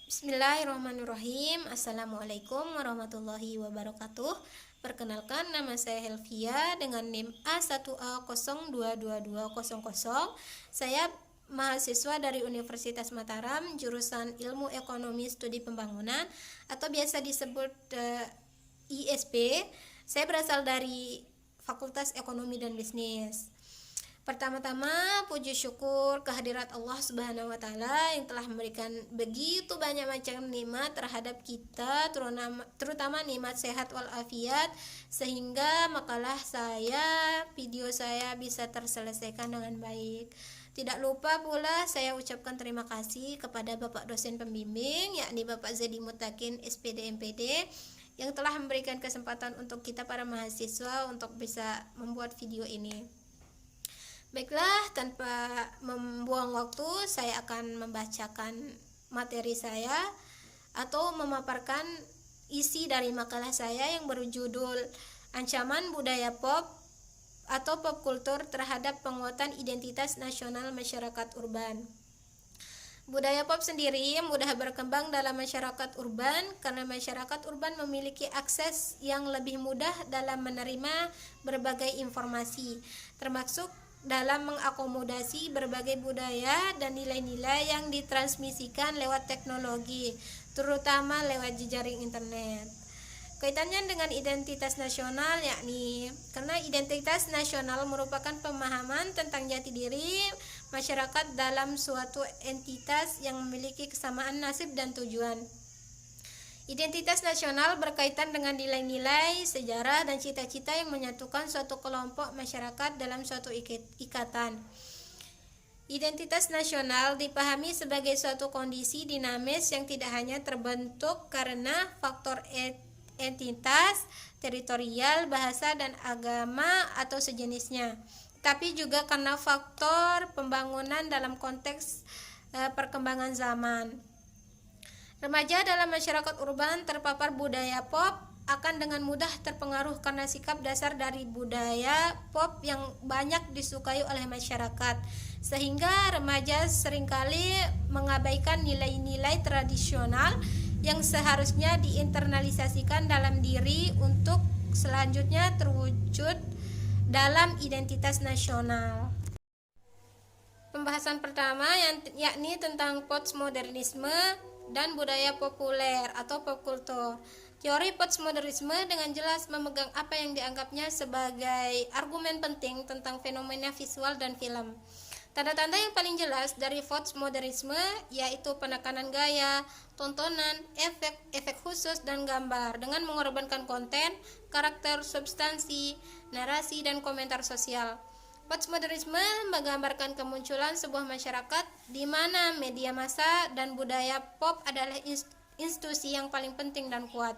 Bismillahirrahmanirrahim. Assalamualaikum warahmatullahi wabarakatuh. Perkenalkan, nama saya Helvia dengan NIM A1A022200. Saya mahasiswa dari Universitas Mataram, jurusan Ilmu Ekonomi Studi Pembangunan atau biasa disebut ISP. Saya berasal dari Fakultas Ekonomi dan Bisnis. Pertama-tama, puji syukur kehadirat Allah Subhanahu wa Ta'ala yang telah memberikan begitu banyak macam nikmat terhadap kita, terutama nikmat sehat walafiat, sehingga makalah saya, video saya bisa terselesaikan dengan baik. Tidak lupa pula saya ucapkan terima kasih kepada Bapak dosen pembimbing, yakni Bapak Zedi Mutakin SPD MPD, yang telah memberikan kesempatan untuk kita para mahasiswa untuk bisa membuat video ini. Baiklah, tanpa membuang waktu, saya akan membacakan materi saya atau memaparkan isi dari makalah saya yang berjudul Ancaman Budaya Pop atau Pop Kultur terhadap Penguatan Identitas Nasional Masyarakat Urban. Budaya pop sendiri mudah berkembang dalam masyarakat urban karena masyarakat urban memiliki akses yang lebih mudah dalam menerima berbagai informasi, termasuk dalam mengakomodasi berbagai budaya dan nilai-nilai yang ditransmisikan lewat teknologi, terutama lewat jejaring internet. Kaitannya dengan identitas nasional, yakni karena identitas nasional merupakan pemahaman tentang jati diri masyarakat dalam suatu entitas yang memiliki kesamaan nasib dan tujuan. Identitas nasional berkaitan dengan nilai-nilai, sejarah, dan cita-cita yang menyatukan suatu kelompok masyarakat dalam suatu ikatan. Identitas nasional dipahami sebagai suatu kondisi dinamis yang tidak hanya terbentuk karena faktor entitas, teritorial, bahasa, dan agama atau sejenisnya, tapi juga karena faktor pembangunan dalam konteks perkembangan zaman. Remaja dalam masyarakat urban terpapar budaya pop akan dengan mudah terpengaruh karena sikap dasar dari budaya pop yang banyak disukai oleh masyarakat, sehingga remaja seringkali mengabaikan nilai-nilai tradisional yang seharusnya diinternalisasikan dalam diri untuk selanjutnya terwujud dalam identitas nasional. Pembahasan pertama yakni tentang postmodernisme dan budaya populer atau pop kultur. Teori postmodernisme dengan jelas memegang apa yang dianggapnya sebagai argumen penting tentang fenomena visual dan film. Tanda-tanda yang paling jelas dari postmodernisme yaitu penekanan gaya, tontonan, efek khusus, dan gambar dengan mengorbankan konten, karakter, substansi, narasi, dan komentar sosial. Postmodernisme menggambarkan kemunculan sebuah masyarakat di mana media massa dan budaya pop adalah institusi yang paling penting dan kuat.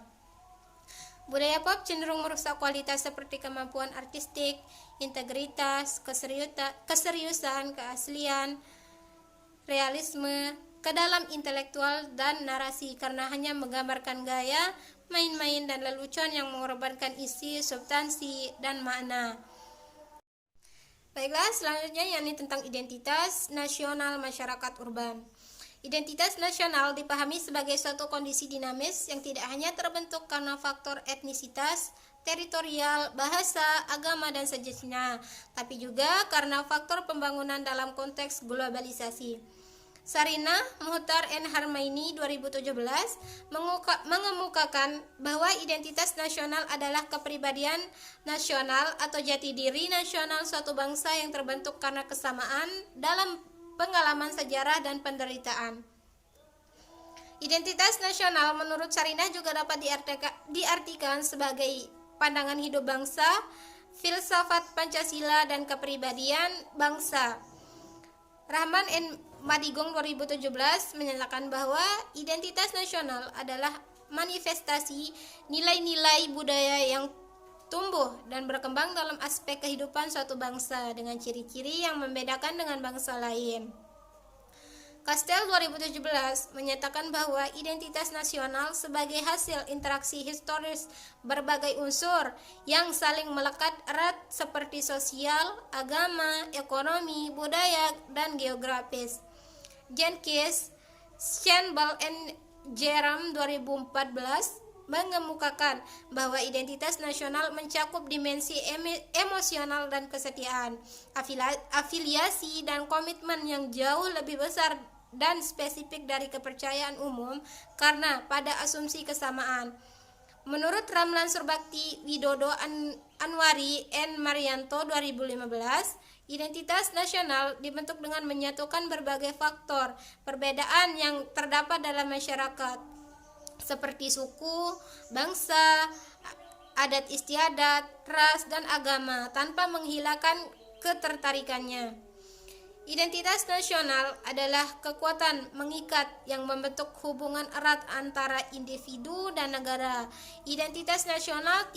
Budaya pop cenderung merusak kualitas seperti kemampuan artistik, integritas, keseriusan, keaslian, realisme, kedalam intelektual, dan narasi karena hanya menggambarkan gaya, main-main, dan lelucon yang mengorbankan isi, substansi, dan makna. Baiklah, selanjutnya yakni tentang identitas nasional masyarakat urban. Identitas nasional dipahami sebagai suatu kondisi dinamis yang tidak hanya terbentuk karena faktor etnisitas, teritorial, bahasa, agama, dan sejenisnya, tapi juga karena faktor pembangunan dalam konteks globalisasi. Sarinah Muhtar N. Harmaini 2017 mengemukakan bahwa identitas nasional adalah kepribadian nasional atau jati diri nasional suatu bangsa yang terbentuk karena kesamaan dalam pengalaman sejarah dan penderitaan. Identitas nasional menurut Sarinah juga dapat diartikan sebagai pandangan hidup bangsa, filsafat Pancasila, dan kepribadian bangsa. Rahman N. Madigong 2017 menyatakan bahwa identitas nasional adalah manifestasi nilai-nilai budaya yang tumbuh dan berkembang dalam aspek kehidupan suatu bangsa dengan ciri-ciri yang membedakan dengan bangsa lain. Kastel 2017 menyatakan bahwa identitas nasional sebagai hasil interaksi historis berbagai unsur yang saling melekat erat seperti sosial, agama, ekonomi, budaya, dan geografis. Jenkins, Shanball, and Jerome 2014 mengemukakan bahwa identitas nasional mencakup dimensi emosional dan kesetiaan, afiliasi dan komitmen yang jauh lebih besar dan spesifik dari kepercayaan umum karena pada asumsi kesamaan. Menurut Ramlan Surbakti Widodo Anwari N. Marianto 2015, identitas nasional dibentuk dengan menyatukan berbagai faktor perbedaan yang terdapat dalam masyarakat, seperti suku, bangsa, adat istiadat, ras, dan agama tanpa menghilangkan ketertarikannya. Identitas nasional adalah kekuatan mengikat yang membentuk hubungan erat antara individu dan negara. Identitas nasional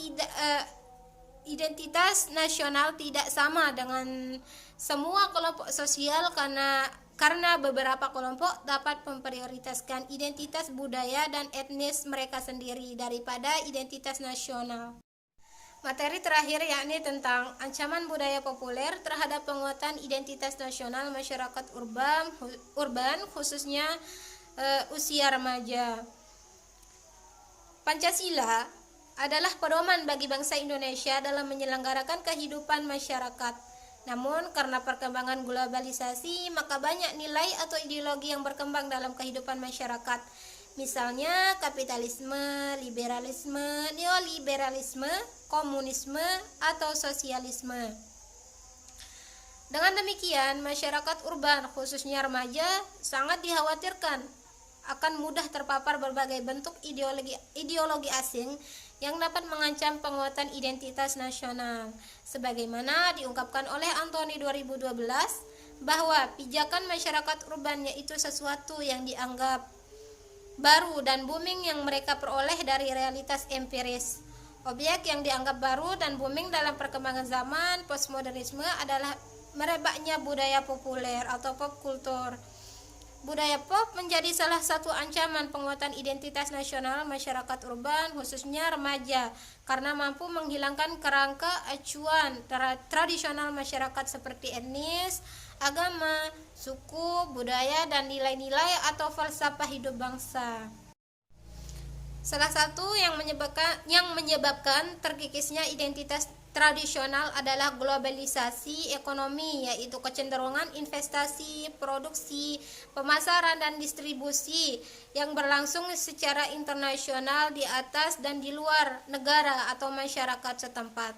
tidak sama dengan semua kelompok sosial karena beberapa kelompok dapat memprioritaskan identitas budaya dan etnis mereka sendiri daripada identitas nasional. Materi terakhir yakni tentang ancaman budaya populer terhadap penguatan identitas nasional masyarakat urban khususnya usia remaja. Pancasila adalah pedoman bagi bangsa Indonesia dalam menyelenggarakan kehidupan masyarakat. Namun karena perkembangan globalisasi, maka banyak nilai atau ideologi yang berkembang dalam kehidupan masyarakat. Misalnya kapitalisme, liberalisme, neoliberalisme, komunisme, atau sosialisme. Dengan demikian, masyarakat urban khususnya remaja sangat dikhawatirkan akan mudah terpapar berbagai bentuk ideologi asing yang dapat mengancam penguatan identitas nasional. Sebagaimana diungkapkan oleh Anthony 2012 bahwa pijakan masyarakat urban yaitu sesuatu yang dianggap baru dan booming yang mereka peroleh dari realitas empiris. Objek yang dianggap baru dan booming dalam perkembangan zaman postmodernisme adalah merebaknya budaya populer atau pop kultur. Budaya pop menjadi salah satu ancaman penguatan identitas nasional masyarakat urban khususnya remaja karena mampu menghilangkan kerangka acuan tradisional masyarakat seperti etnis, agama, suku, budaya, dan nilai-nilai atau falsafah hidup bangsa. Salah satu yang menyebabkan terkikisnya identitas tradisional adalah globalisasi ekonomi, yaitu kecenderungan investasi, produksi, pemasaran, dan distribusi yang berlangsung secara internasional di atas dan di luar negara atau masyarakat setempat.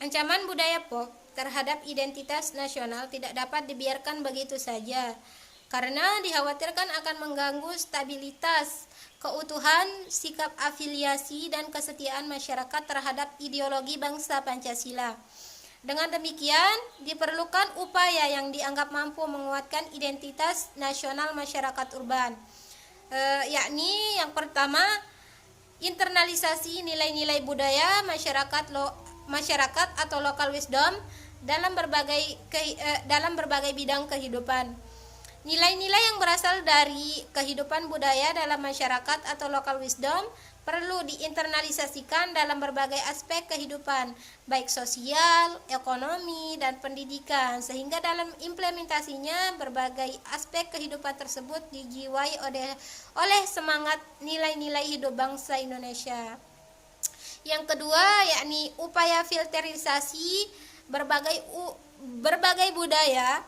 Ancaman budaya pop terhadap identitas nasional tidak dapat dibiarkan begitu saja, karena dikhawatirkan akan mengganggu stabilitas, keutuhan, sikap afiliasi, dan kesetiaan masyarakat terhadap ideologi bangsa Pancasila. Dengan demikian, diperlukan upaya yang dianggap mampu menguatkan identitas nasional masyarakat urban, yakni yang pertama, internalisasi nilai-nilai budaya masyarakat atau local wisdom dalam berbagai bidang kehidupan. Nilai-nilai yang berasal dari kehidupan budaya dalam masyarakat atau local wisdom perlu diinternalisasikan dalam berbagai aspek kehidupan, baik sosial, ekonomi, dan pendidikan, sehingga dalam implementasinya berbagai aspek kehidupan tersebut dijiwai oleh semangat nilai-nilai hidup bangsa Indonesia. Yang kedua, yakni upaya filterisasi berbagai budaya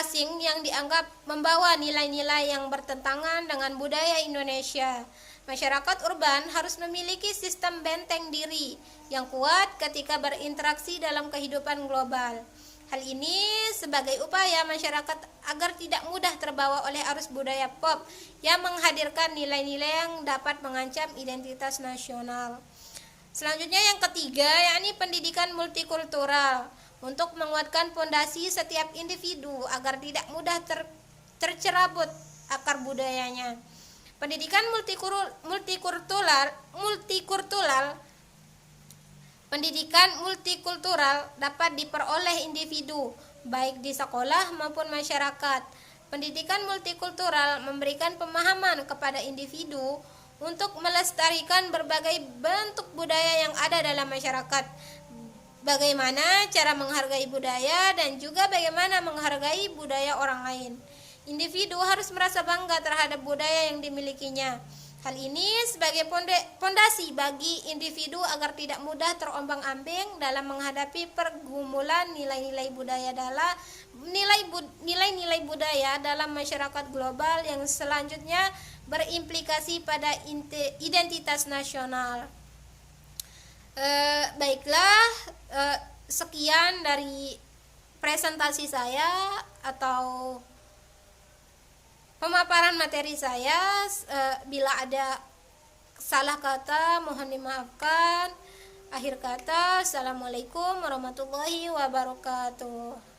asing yang dianggap membawa nilai-nilai yang bertentangan dengan budaya Indonesia. Masyarakat urban harus memiliki sistem benteng diri yang kuat ketika berinteraksi dalam kehidupan global. Hal ini sebagai upaya masyarakat agar tidak mudah terbawa oleh arus budaya pop yang menghadirkan nilai-nilai yang dapat mengancam identitas nasional. Selanjutnya yang ketiga, yakni pendidikan multikultural untuk menguatkan fondasi setiap individu agar tidak mudah tercerabut akar budayanya. Pendidikan multikultural dapat diperoleh individu baik di sekolah maupun masyarakat. Pendidikan multikultural memberikan pemahaman kepada individu untuk melestarikan berbagai bentuk budaya yang ada dalam masyarakat. Bagaimana cara menghargai budaya dan juga bagaimana menghargai budaya orang lain. Individu harus merasa bangga terhadap budaya yang dimilikinya. Hal ini sebagai pondasi bagi individu agar tidak mudah terombang-ambing dalam menghadapi pergumulan nilai-nilai budaya dalam masyarakat global yang selanjutnya berimplikasi pada identitas nasional. Baiklah, sekian dari presentasi saya atau pemaparan materi saya. Bila ada salah kata mohon dimaafkan. Akhir kata, assalamualaikum warahmatullahi wabarakatuh.